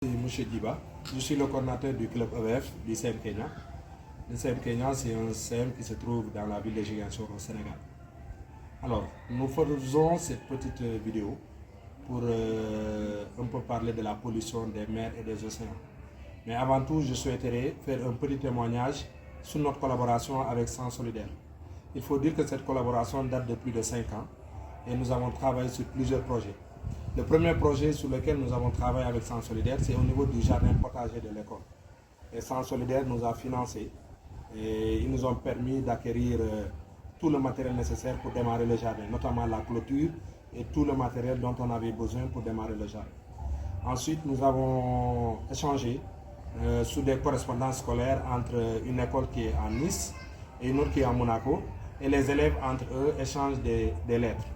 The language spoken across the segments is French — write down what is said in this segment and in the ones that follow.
M. Diba, je suis le coordinateur du club EVF du CM Kenya. Le CM Kenya, c'est un CM qui se trouve dans la ville de Ziguinchor au Sénégal. Alors, nous faisons cette petite vidéo pour un peu parler de la pollution des mers et des océans. Mais avant tout, je souhaiterais faire un petit témoignage sur notre collaboration avec Sang Solidaire. Il faut dire que cette collaboration date de plus de 5 ans et nous avons travaillé sur plusieurs projets. Le premier projet sur lequel nous avons travaillé avec Sang Solidaire, c'est au niveau du jardin potager de l'école. Et Sang Solidaire nous a financé et ils nous ont permis d'acquérir tout le matériel nécessaire pour démarrer le jardin, notamment la clôture et tout le matériel dont on avait besoin pour démarrer le jardin. Ensuite, nous avons échangé sur des correspondances scolaires entre une école qui est à Nice et une autre qui est à Monaco, et les élèves entre eux échangent des lettres.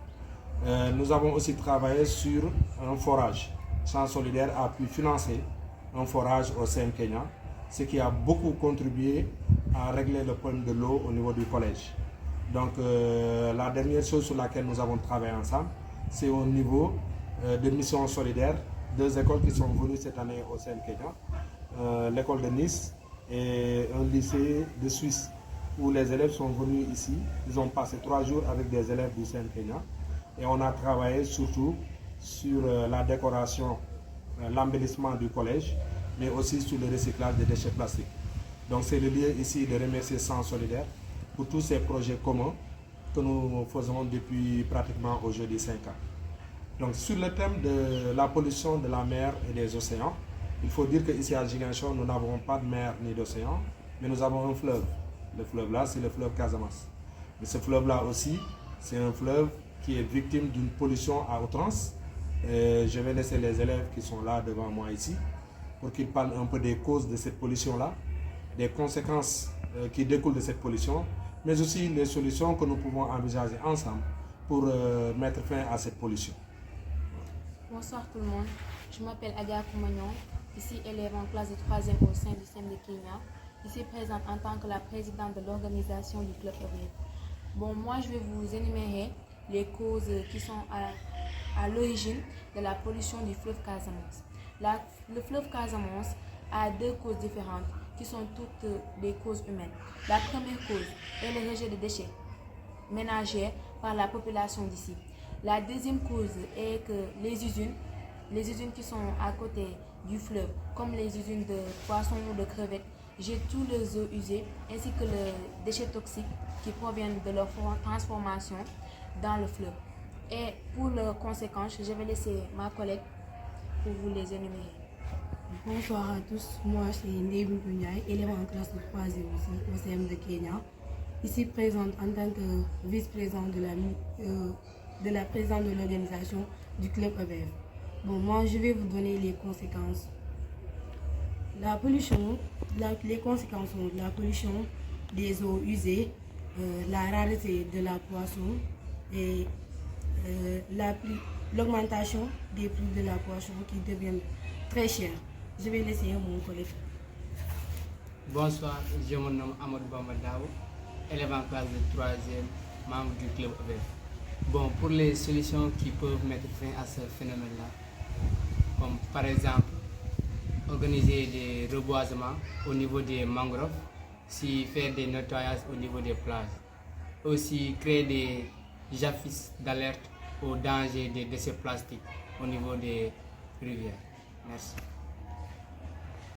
Nous avons aussi travaillé sur un forage. Sang Solidaire a pu financer un forage au CM Kenya, ce qui a beaucoup contribué à régler le problème de l'eau au niveau du collège. Donc la dernière chose sur laquelle nous avons travaillé ensemble, c'est au niveau de Mission Solidaire, deux écoles qui sont venues cette année au CM Kenya, l'école de Nice et un lycée de Suisse, où les élèves sont venus ici. Ils ont passé 3 jours avec des élèves du CM Kenya. Et on a travaillé surtout sur la décoration, l'embellissement du collège, mais aussi sur le recyclage des déchets plastiques. Donc c'est le lieu ici de remercier Sang Solidaire pour tous ces projets communs que nous faisons depuis pratiquement aujourd'hui 5 ans. Donc sur le thème de la pollution de la mer et des océans, il faut dire qu'ici à Ziguinchor, nous n'avons pas de mer ni d'océan, mais nous avons un fleuve. Le fleuve là, c'est le fleuve Casamance. Mais ce fleuve là aussi, c'est un fleuve qui est victime d'une pollution à outrance. Je vais laisser les élèves qui sont là devant moi ici pour qu'ils parlent un peu des causes de cette pollution-là, des conséquences qui découlent de cette pollution, mais aussi les solutions que nous pouvons envisager ensemble pour mettre fin à cette pollution. Bonsoir tout le monde, je m'appelle Adia Koumagnon, ici élève en classe de 3e au sein du CEM de Kenya, ici présente en tant que la présidente de l'organisation du club EVF. Bon, moi je vais vous énumérer les causes qui sont à l'origine de la pollution du fleuve Casamance. Le fleuve Casamance a 2 causes différentes qui sont toutes des causes humaines. La première cause est le rejet de déchets ménagers par la population d'ici. La deuxième cause est que les usines qui sont à côté du fleuve, comme les usines de poissons ou de crevettes, jettent tous leurs eaux usées ainsi que les déchets toxiques qui proviennent de leur transformation dans le fleuve. Et pour leurs conséquences, je vais laisser ma collègue pour vous les énumérer. Bonsoir à tous, moi c'est Ndébou Bunyaï, élève en classe de 3e aussi au CM de Kenya, ici présente en tant que vice-présidente de la présidente de l'organisation du club EVF. Bon, moi je vais vous donner les conséquences. La pollution, les conséquences sont la pollution des eaux usées, la rareté de la poisson et l'augmentation des prix de la poisson qui deviennent très chers. Je vais laisser mon collègue. Bonsoir, je me nomme Amadou Bambadao, élève en classe de 3e, membre du club EVF. Bon, pour les solutions qui peuvent mettre fin à ce phénomène-là, comme par exemple organiser des reboisements au niveau des mangroves, faire des nettoyages au niveau des plages, aussi créer des affiches d'alerte au danger des déchets plastiques au niveau des rivières. Merci.